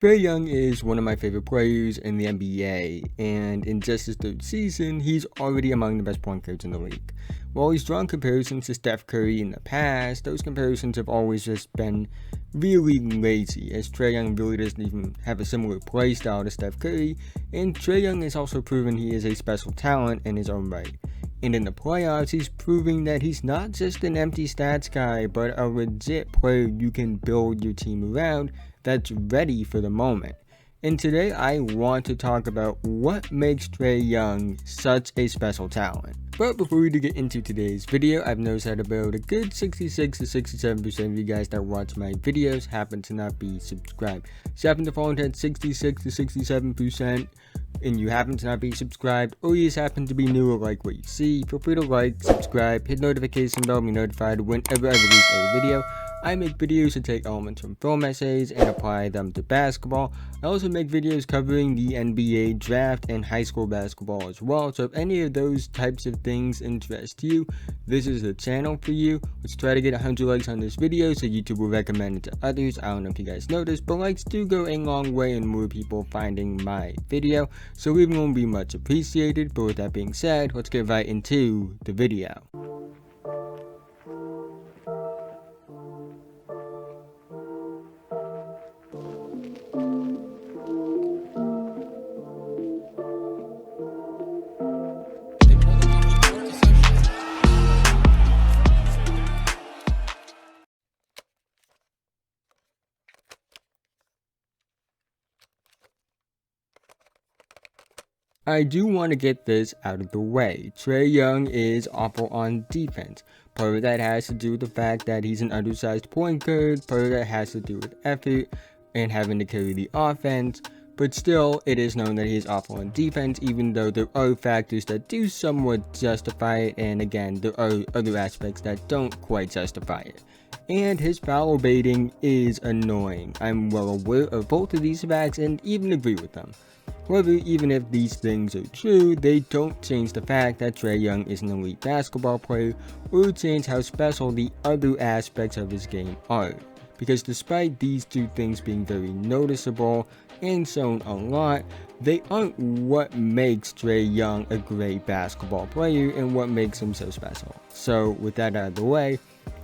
Trae Young is one of my favorite players in the NBA, and in just his third season, he's already among the best point guards in the league. While he's drawn comparisons to Steph Curry in the past, those comparisons have always just been really lazy, as Trae Young really doesn't even have a similar play style to Steph Curry, and Trae Young has also proven he is a special talent in his own right. And in the playoffs, he's proving that he's not just an empty stats guy, but a legit player you can build your team around that's ready for the moment. And today I want to talk about what makes Trae Young such a special talent. But before we get into today's video, I've noticed that about a good 66 to 67% of you guys that watch my videos happen to not be subscribed. So happen to fall into that 66 to 67% and you happen to not be subscribed, or you just happen to be new or like what you see, feel free to like, subscribe, hit notification bell to be notified whenever I release a video. I make videos to take elements from film essays and apply them to basketball. I also make videos covering the NBA draft and high school basketball as well. So if any of those types of things interest you, this is the channel for you. Let's try to get 100 likes on this video so YouTube will recommend it to others. I don't know if you guys noticed, but likes do go a long way in more people finding my video. So leaving will be much appreciated. But with that being said, let's get right into the video. I do want to get this out of the way. Trae Young is awful on defense. Part of that has to do with the fact that he's an undersized point guard. Part of that has to do with effort and having to carry the offense. But still, it is known that he is awful on defense, even though there are factors that do somewhat justify it. And again, there are other aspects that don't quite justify it. And his foul baiting is annoying. I'm well aware of both of these facts and even agree with them. However, even if these things are true, they don't change the fact that Trae Young is an elite basketball player or change how special the other aspects of his game are. Because despite these two things being very noticeable and shown a lot, they aren't what makes Trae Young a great basketball player and what makes him so special. So with that out of the way,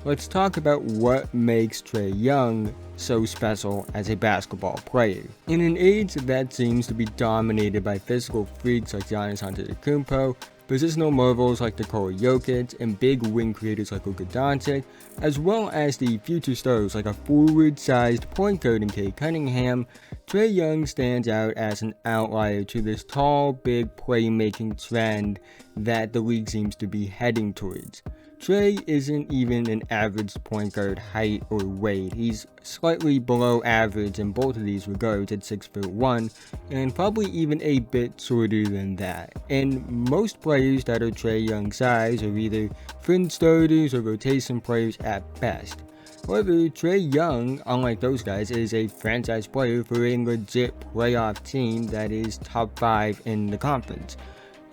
let's talk about what makes Trae Young so special as a basketball player. In an age that seems to be dominated by physical freaks like Giannis Antetokounmpo, positional marvels like Nikola Jokic, and big wing creators like Luka Doncic, as well as the future stars like a forward-sized point guard in Cade Cunningham, Trae Young stands out as an outlier to this tall, big playmaking trend that the league seems to be heading towards. Trae isn't even an average point guard height or weight. He's slightly below average in both of these regards at 6'1", and probably even a bit shorter than that. And most players that are Trae Young's size are either fringe starters or rotation players at best. However, Trae Young, unlike those guys, is a franchise player for a legit playoff team that is top 5 in the conference.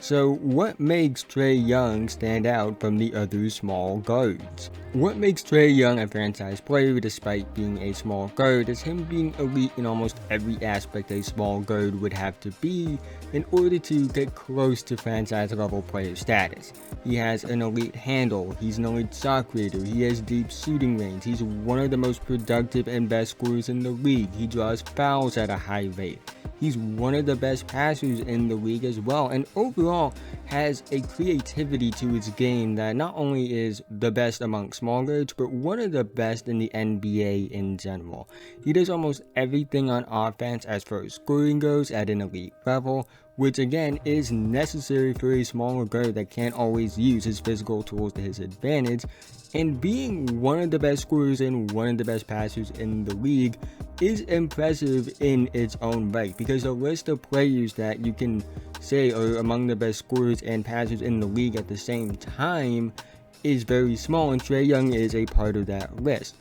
So what makes Trae Young stand out from the other small guards? What makes Trae Young a franchise player despite being a small guard is him being elite in almost every aspect a small guard would have to be in order to get close to franchise level player status. He has an elite handle, he's an elite shot creator, he has deep shooting range, he's one of the most productive and best scorers in the league, he draws fouls at a high rate. He's one of the best passers in the league as well, and overall has a creativity to his game that not only is the best among small guards, but one of the best in the NBA in general. He does almost everything on offense as far as scoring goes at an elite level, which again is necessary for a smaller guard that can't always use his physical tools to his advantage. And being one of the best scorers and one of the best passers in the league is impressive in its own right, because the list of players that you can say are among the best scorers and passers in the league at the same time is very small, and Trae Young is a part of that list.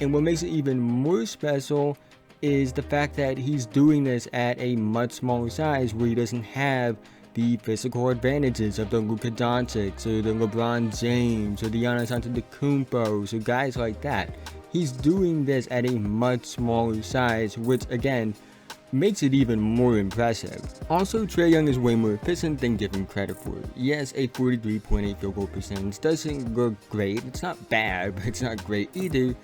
And what makes it even more special is the fact that he's doing this at a much smaller size where he doesn't have the physical advantages of the Luka Doncic or the LeBron James or the Giannis Antetokounmpo or guys like that. He's doing this at a much smaller size, which again makes it even more impressive. Also, Trae Young is way more efficient than given credit for. Yes, a 43.8 field goal percentage doesn't look great. It's not bad, but it's not great either.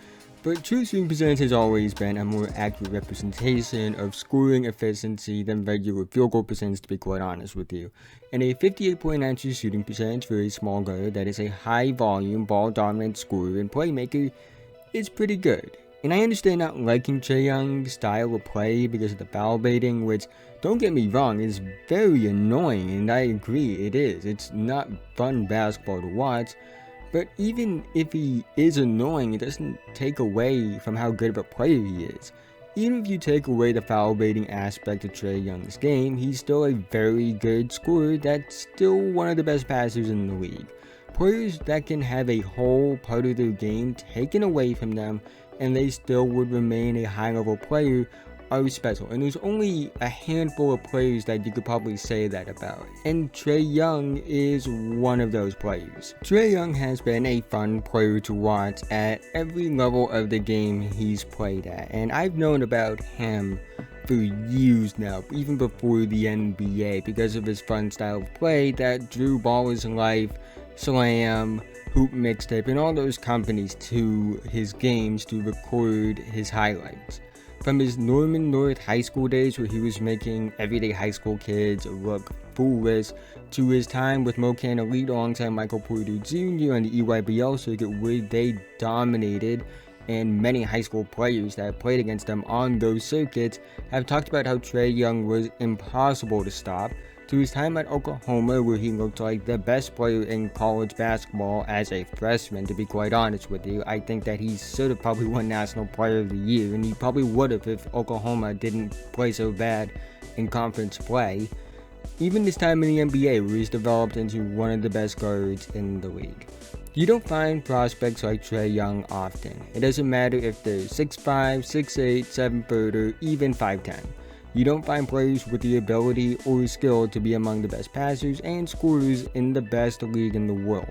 But true shooting percentage has always been a more accurate representation of scoring efficiency than regular field goal percentage, to be quite honest with you. And a 58.9 true shooting percentage for a small guard that is a high volume, ball dominant scorer and playmaker is pretty good. And I understand not liking Trae Young's style of play because of the foul baiting, which, don't get me wrong, is very annoying, and I agree it is. It's not fun basketball to watch. But even if he is annoying, it doesn't take away from how good of a player he is. Even if you take away the foul baiting aspect of Trae Young's game, he's still a very good scorer that's still one of the best passers in the league. Players that can have a whole part of their game taken away from them and they still would remain a high level player are special, and there's only a handful of players that you could probably say that about, and Trae Young is one of those players. Trae Young has been a fun player to watch at every level of the game he's played at, and I've known about him for years now, even before the NBA, because of his fun style of play that drew Baller's Life, Slam, Hoop Mixtape, and all those companies to his games to record his highlights. From his Norman North high school days where he was making everyday high school kids look foolish, to his time with Mocan Elite alongside Michael Porter Jr. on the EYBL circuit where they dominated, and many high school players that played against them on those circuits have talked about how Trae Young was impossible to stop, to his time at Oklahoma where he looked like the best player in college basketball as a freshman, to be quite honest with you. I think that he should have probably won National Player of the Year, and he probably would have if Oklahoma didn't play so bad in conference play. Even his time in the NBA where he's developed into one of the best guards in the league. You don't find prospects like Trae Young often. It doesn't matter if they're 6'5", 6'8", 7', or even 5'10". You don't find players with the ability or skill to be among the best passers and scorers in the best league in the world.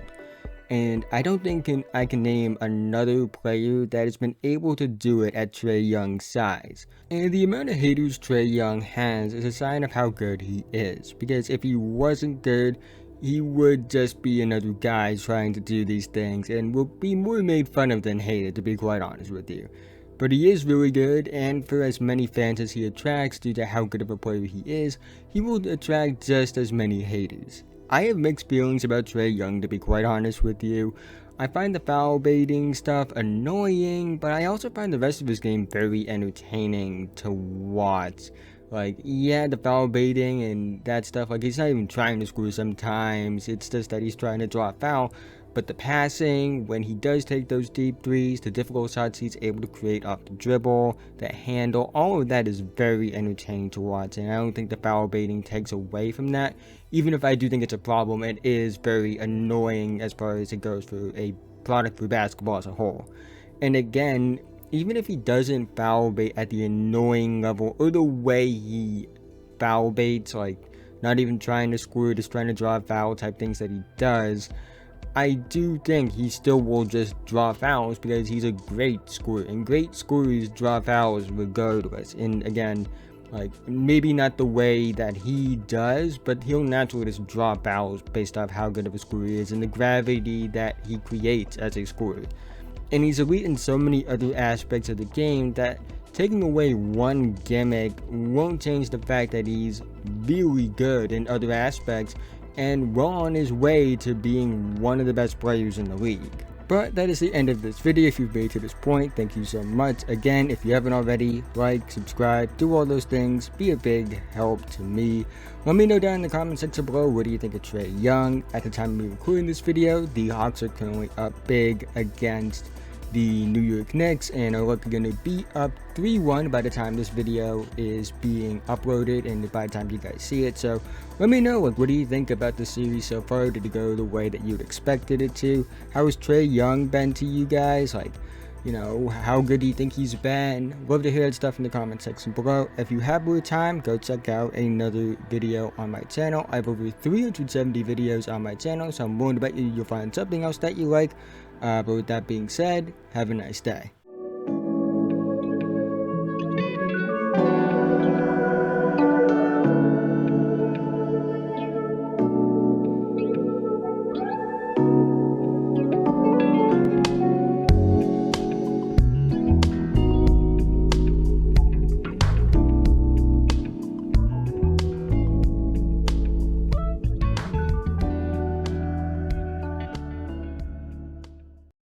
And I don't think I can name another player that has been able to do it at Trae Young's size. And the amount of haters Trae Young has is a sign of how good he is. Because if he wasn't good, he would just be another guy trying to do these things and will be more made fun of than hated, to be quite honest with you. But he is really good, and for as many fans as he attracts due to how good of a player he is, he will attract just as many haters. I have mixed feelings about Trae Young, to be quite honest with you. I find the foul baiting stuff annoying, but I also find the rest of his game very entertaining to watch. Like, yeah, the foul baiting and that stuff, like, he's not even trying to score sometimes, it's just that he's trying to draw a foul. But the passing, when he does take those deep threes, the difficult shots he's able to create off the dribble, the handle, all of that is very entertaining to watch. And I don't think the foul baiting takes away from that. Even if I do think it's a problem, it is very annoying as far as it goes for a product for basketball as a whole. And again, even if he doesn't foul bait at the annoying level, or the way he foul baits, like not even trying to score, just trying to draw a foul type things that he does, I do think he still will just draw fouls because he's a great scorer, and great scorers draw fouls regardless. And again, like, maybe not the way that he does, but he'll naturally just draw fouls based off how good of a scorer he is and the gravity that he creates as a scorer. And he's elite in so many other aspects of the game that taking away one gimmick won't change the fact that he's really good in other aspects and well on his way to being one of the best players in the league. But that is the end of this video. If you've made to this point, thank you so much. Again, if you haven't already, like, subscribe, do all those things, be a big help to me. Let me know down in the comment section below, what do you think of Trae Young? At the time of me recording this video, the Hawks are currently up big against the New York Knicks and are likely going to be up 3-1 by the time this video is being uploaded and by the time you guys see it. So let me know, like, what do you think about the series so far? Did it go the way that you'd expected it to? How has Trae Young been to you guys? Like, you know, how good do you think he's been? Love to hear that stuff in the comment section below. If you have more time, go check out another video on my channel. I have over 370 videos on my channel, so I'm willing to bet you'll find something else that you like. But with that being said, have a nice day.